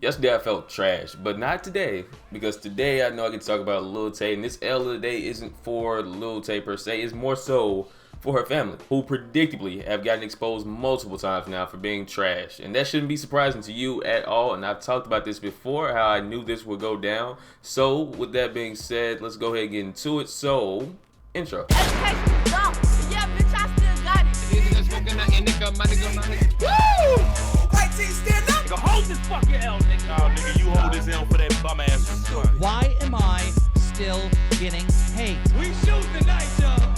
Yesterday I felt trash, but not today, because today I know I can talk about Lil Tay, and this L of the day isn't for Lil Tay per se, it's more so for her family, who predictably have gotten exposed multiple times now for being trash. And that shouldn't be surprising to you at all, and I've talked about this before, how I knew this would go down. So with that being said, let's go ahead and get into it. So, intro. Yeah, bitch, I still got it. Woo! White team stand up. Nigga, hold this fucking L, nigga. Nah, nigga, you hold this L for that bum ass. Why am I still getting hate? We shoot tonight, y'all.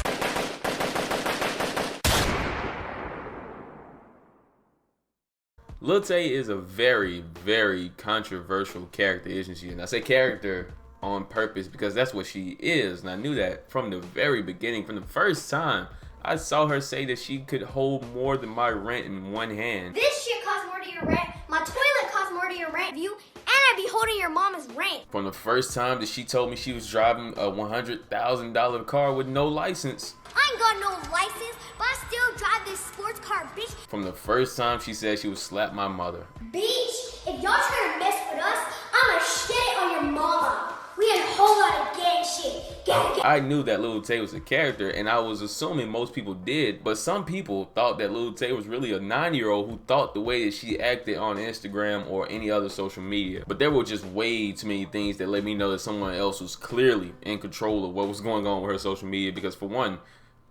Lil Tay is a very, very controversial character, isn't she? And I say character on purpose because that's what she is, and I knew that from the very beginning. From the first time I saw her say that she could hold more than my rent in one hand. This shit costs more to your rent. My toilet costs more to your rent. You and I be holding your mama's rent. From the first time that she told me she was driving a $100,000 car with no license. I ain't got no license, but I still drive this sports car, bitch. From the first time she said she would slap my mother. Bitch, if y'all trying to mess with us, I'ma shit it on your mama. We had a whole lot of gang shit. Gang. I knew that Lil Tay was a character, and I was assuming most people did, but some people thought that Lil Tay was really a 9-year-old who thought the way that she acted on Instagram or any other social media. But there were just way too many things that let me know that someone else was clearly in control of what was going on with her social media, because for one,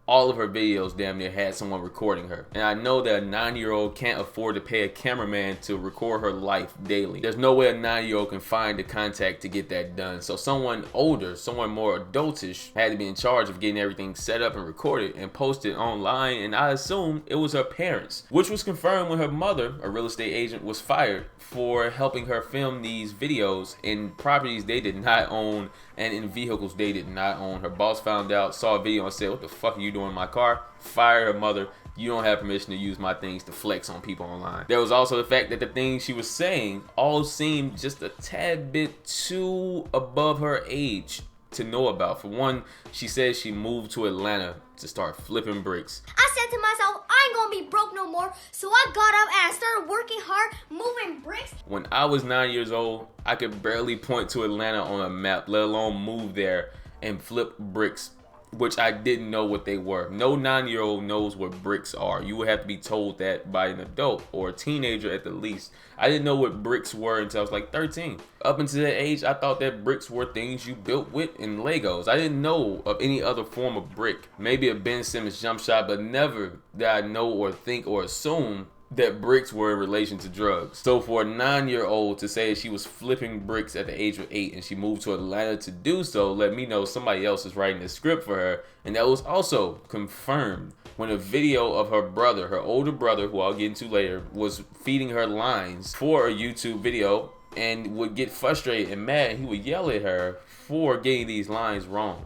all of her videos damn near had someone recording her. And I know that a 9-year-old can't afford to pay a cameraman to record her life daily. There's no way a 9-year-old can find the contact to get that done. So someone older, someone more adultish had to be in charge of getting everything set up and recorded and posted online. And I assumed it was her parents, which was confirmed when her mother, a real estate agent, was fired for helping her film these videos in properties they did not own and in vehicles they did not own. Her boss found out, saw a video and said, "What the fuck are you doing in my car?" Fired her mother. "You don't have permission to use my things to flex on people online." There was also the fact that the things she was saying all seemed just a tad bit too above her age to know about. For one, she said she moved to Atlanta to start flipping bricks. I said to myself, I ain't gonna be broke no more. So I got up and I started working hard, moving bricks. When I was 9 years old, I could barely point to Atlanta on a map, let alone move there and flip bricks, which I didn't know what they were. No 9-year-old knows what bricks are. You would have to be told that by an adult or a teenager at the least. I didn't know what bricks were until I was like 13. Up until that age, I thought that bricks were things you built with in Legos. I didn't know of any other form of brick. Maybe a Ben Simmons jump shot, but never did I know or think or assume that bricks were in relation to drugs. So for a 9-year-old to say she was flipping bricks at the age of 8 and she moved to Atlanta to do so, let me know somebody else is writing the script for her. And that was also confirmed when a video of her brother, her older brother, who I'll get into later, was feeding her lines for a YouTube video and would get frustrated and mad, and he would yell at her for getting these lines wrong.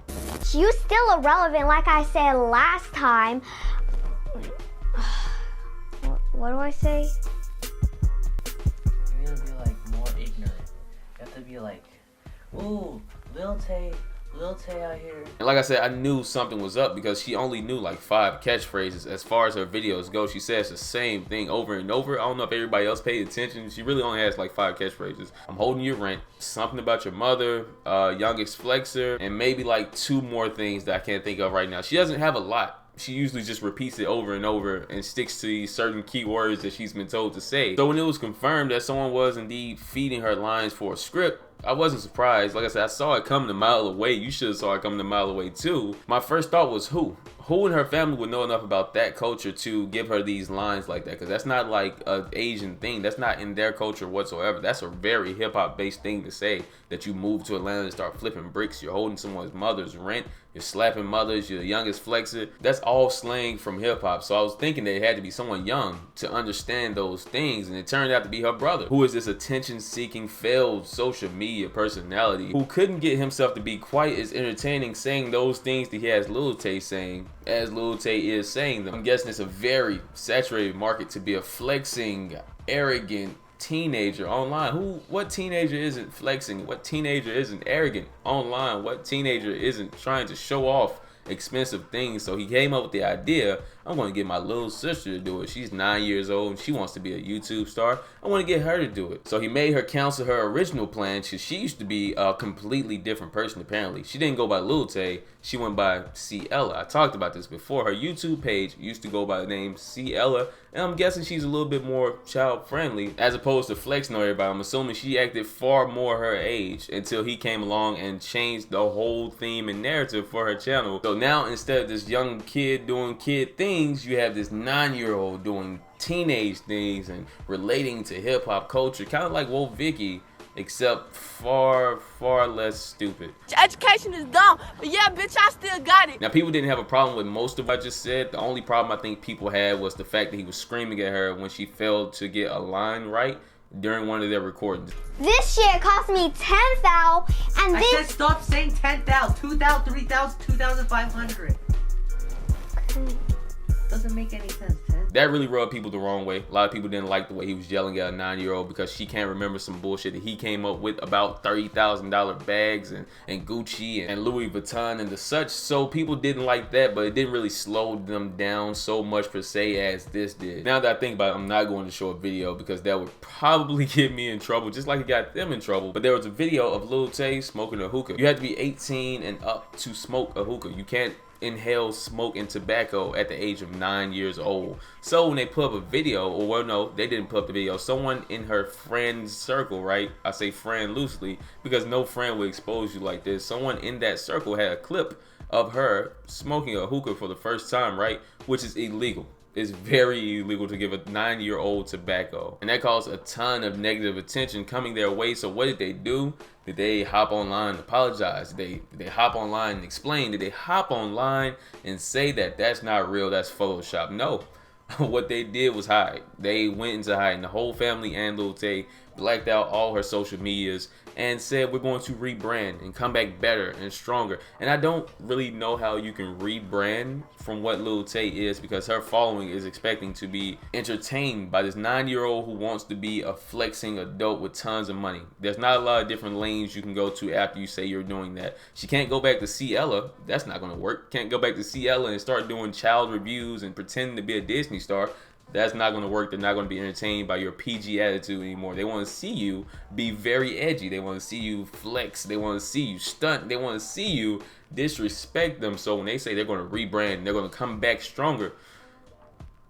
You still irrelevant, like I said last time. What do I say? You gotta be like more ignorant. You have to be like, ooh, Lil Tay out here. And like I said, I knew something was up because she only knew like 5 catchphrases. As far as her videos go, she says the same thing over and over. I don't know if everybody else paid attention. She really only has like 5 catchphrases. "I'm holding your rent," something about your mother, youngest flexer, and maybe like 2 more things that I can't think of right now. She doesn't have a lot. She usually just repeats it over and over and sticks to these certain keywords that she's been told to say. So when it was confirmed that someone was indeed feeding her lines for a script, I wasn't surprised. Like I said, I saw it coming a mile away. You should have saw it coming a mile away too. My first thought was who? Who in her family would know enough about that culture to give her these lines like that? Because that's not like an Asian thing. That's not in their culture whatsoever. That's a very hip-hop based thing to say, that you move to Atlanta and start flipping bricks. You're holding someone's mother's rent. You're slapping mothers. You're the youngest flexer. That's all slang from hip-hop. So I was thinking that it had to be someone young to understand those things. And it turned out to be her brother, who is this attention-seeking, failed social media personality who couldn't get himself to be quite as entertaining saying those things that he has Lil Tay saying as Lil Tay is saying them. I'm guessing it's a very saturated market to be a flexing, arrogant teenager online. What teenager isn't flexing? What teenager isn't arrogant online? What teenager isn't trying to show off expensive things? So he came up with the idea, I'm going to get my little sister to do it. She's 9 years old and she wants to be a YouTube star. I want to get her to do it. So he made her cancel her original plan because she used to be a completely different person apparently. She didn't go by Lil Tay. She went by Ciela. I talked about this before. Her YouTube page used to go by the name Ciela, and I'm guessing she's a little bit more child friendly as opposed to flexing on everybody. I'm assuming she acted far more her age until he came along and changed the whole theme and narrative for her channel. So now instead of this young kid doing kid things, you have this 9-year-old doing teenage things and relating to hip hop culture, kind of like Wolf Vicky, except far less stupid. Education is dumb, but yeah, bitch, I still got it. Now, people didn't have a problem with most of what I just said. The only problem I think people had was the fact that he was screaming at her when she failed to get a line right during one of their recordings. This shit cost me 10,000, and I said stop saying 10,000, 2,000, 3,000, 2,500. Doesn't make any sense, 10. That really rubbed people the wrong way. A lot of people didn't like the way he was yelling at a 9-year-old because she can't remember some bullshit that he came up with about $30,000 bags and Gucci and Louis Vuitton and the such. So people didn't like that, but it didn't really slow them down so much per se as this did. Now that I think about it, I'm not going to show a video because that would probably get me in trouble, just like it got them in trouble. But there was a video of Lil Tay smoking a hookah. You have to be 18 and up to smoke a hookah. You can't inhale smoke and tobacco at the age of 9 years old. So when they put up a video, or well, no, they didn't put up the video, someone in her friend's circle, right? I say friend loosely because no friend would expose you like this. Someone in that circle had a clip of her smoking a hookah for the first time, right? Which is illegal. It's very illegal to give a 9-year-old tobacco, and that caused a ton of negative attention coming their way. So what did they do? Did they hop online and apologize? Did they hop online and explain? Did they hop online and say that that's not real, that's Photoshop? No. What they did was hide. They went into hiding. The whole family and Lil Tay blacked out all her social medias and said we're going to rebrand and come back better and stronger. And I don't really know how you can rebrand from what Lil Tay is, because her following is expecting to be entertained by this 9-year-old who wants to be a flexing adult with tons of money. There's not a lot of different lanes you can go to after you say you're doing that. She can't go back to Ciela. That's not going to work. Can't go back to Ciela and start doing child reviews and pretending to be a Disney star. That's not going to work. They're not going to be entertained by your PG attitude anymore. They want to see you be very edgy. They want to see you flex. They want to see you stunt. They want to see you disrespect them. So when they say they're going to rebrand, they're going to come back stronger,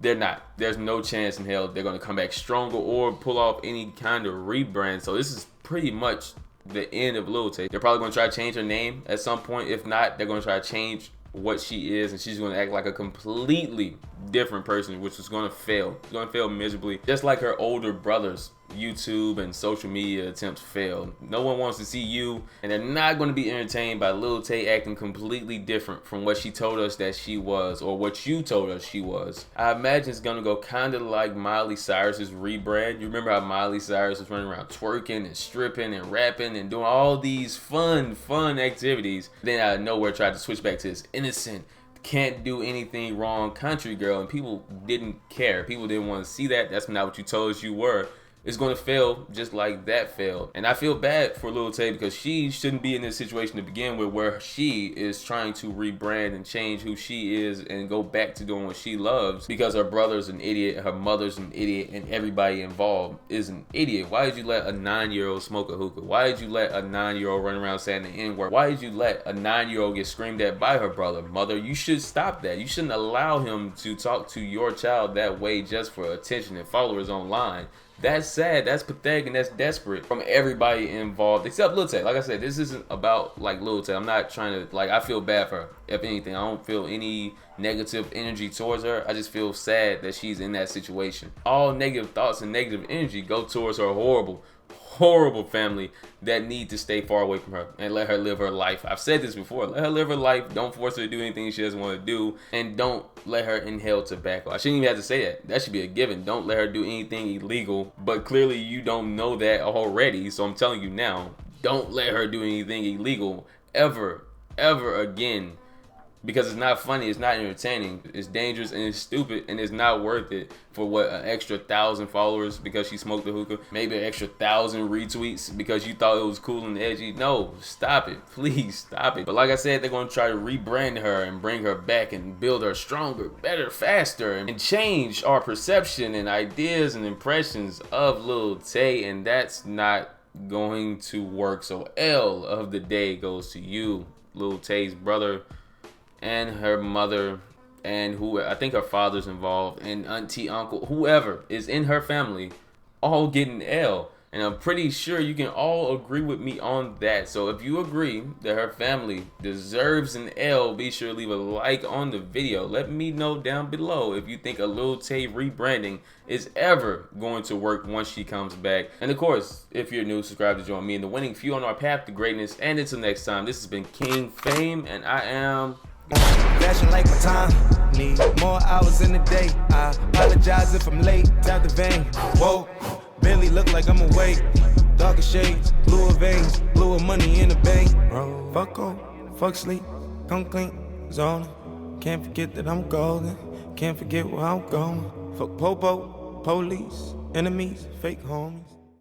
they're not. There's no chance in hell they're going to come back stronger or pull off any kind of rebrand. So this is pretty much the end of Lil Tay. They're probably going to try to change her name at some point. If not, they're going to try to change what she is, and she's going to act like a completely different person, which is going to fail. It's going to fail miserably, just like her older brothers. YouTube and social media attempts failed. No one wants to see you, and they're not going to be entertained by Lil Tay acting completely different from what she told us that she was, or what you told us she was. I imagine it's going to go kind of like Miley Cyrus's rebrand. You remember how Miley Cyrus was running around twerking and stripping and rapping and doing all these fun activities, then out of nowhere tried to switch back to this innocent, can't do anything wrong country girl, and people didn't care. People didn't want to see that. That's not what you told us you were. It's going to fail just like that failed. And I feel bad for Lil Tay because she shouldn't be in this situation to begin with, where she is trying to rebrand and change who she is and go back to doing what she loves because her brother's an idiot, her mother's an idiot, and everybody involved is an idiot. Why did you let a 9-year-old smoke a hookah? Why did you let a 9-year-old run around saying the N-word? Why did you let a 9-year-old get screamed at by her brother? Mother, you should stop that. You shouldn't allow him to talk to your child that way just for attention and followers online. That's sad, that's pathetic, and that's desperate from everybody involved except Lil Tay. Like I said, this isn't about like Lil Tay. I'm not trying to, like, I feel bad for her. If anything, I don't feel any negative energy towards her. I just feel sad that she's in that situation. All negative thoughts and negative energy go towards her horrible family that need to stay far away from her and let her live her life. I've said this before. Let her live her life. Don't force her to do anything she doesn't want to do, and don't let her inhale tobacco. I shouldn't even have to say that. That should be a given. Don't let her do anything illegal, but clearly you don't know that already, so I'm telling you now, don't let her do anything illegal ever again because it's not funny, it's not entertaining, it's dangerous and it's stupid, and it's not worth it for what, an extra 1,000 followers because she smoked the hookah, maybe an extra 1,000 retweets because you thought it was cool and edgy. No, stop it, please stop it. But like I said, they're gonna try to rebrand her and bring her back and build her stronger, better, faster, and change our perception and ideas and impressions of Lil Tay, and that's not going to work. So L of the day goes to you, Lil Tay's brother and her mother, and who I think her father's involved, and auntie, uncle, whoever is in her family, all getting L. And I'm pretty sure you can all agree with me on that. So if you agree that her family deserves an L, be sure to leave a like on the video. Let me know down below if you think a Lil Tay rebranding is ever going to work once she comes back. And of course, if you're new, subscribe to join me in the winning few on our path to greatness. And until next time, this has been King Fame, and I am... Fashion like my time, need more hours in the day. I apologize if I'm late, tap the vein. Whoa, barely look like I'm awake. Darker shades, bluer veins, bluer money in the bank. Fuck home, fuck sleep, come clean, zone. Can't forget that I'm golden, can't forget where I'm going. Fuck popo, police, enemies, fake homies.